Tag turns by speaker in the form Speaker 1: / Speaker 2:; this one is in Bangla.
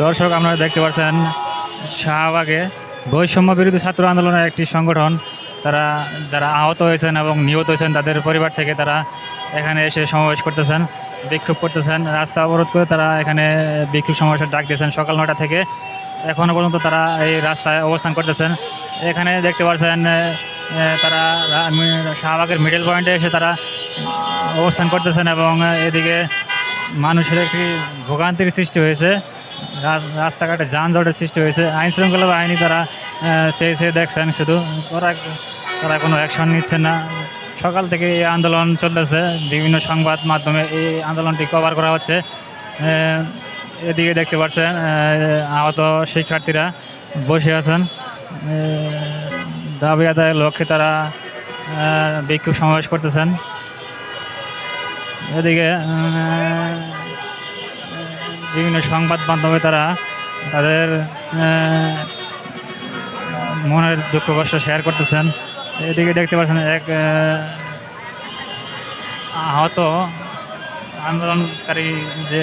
Speaker 1: দর্শক, আপনারা দেখতে পাচ্ছেন শাহবাগে বৈষম্য বিরোধী ছাত্র আন্দোলনের একটি সংগঠন, তারা যারা আহত হয়েছেন এবং নিহত হয়েছেন তাদের পরিবার থেকে তারা এখানে এসে সমাবেশ করতেছেন, বিক্ষোভ করতেছেন, রাস্তা অবরোধ করে তারা এখানে বিক্ষোভ সমাবেশের ডাক দিয়েছেন। সকাল 9টা থেকে এখনও পর্যন্ত তারা এই রাস্তায় অবস্থান করতেছেন। এখানে দেখতে পাচ্ছেন তারা শাহবাগের মিডল পয়েন্টে এসে তারা অবস্থান করতেছেন এবং এদিকে মানুষের একটি ভোগান্তির সৃষ্টি হয়েছে, রাস্তাঘাটে যানজটের সৃষ্টি হয়েছে। আইন শৃঙ্খলা বাহিনী তারা সে দেখছেন, শুধু তারা কোনো অ্যাকশন নিচ্ছে না। সকাল থেকে এই আন্দোলন চলতেছে, বিভিন্ন সংবাদ মাধ্যমে এই আন্দোলনটি কভার করা হচ্ছে। এদিকে দেখতে পাচ্ছেন আহত শিক্ষার্থীরা বসে আছেন, দাবি আদায়ের লক্ষ্যে তারা বিক্ষোভ সমাবেশ করতেছেন। এদিকে বিভিন্ন সংবাদ মাধ্যমে তারা তাদের মনের দুঃখ কষ্ট শেয়ার করতেছেন। এদিকে দেখতে পাচ্ছেন এক আহত আন্দোলনকারী যে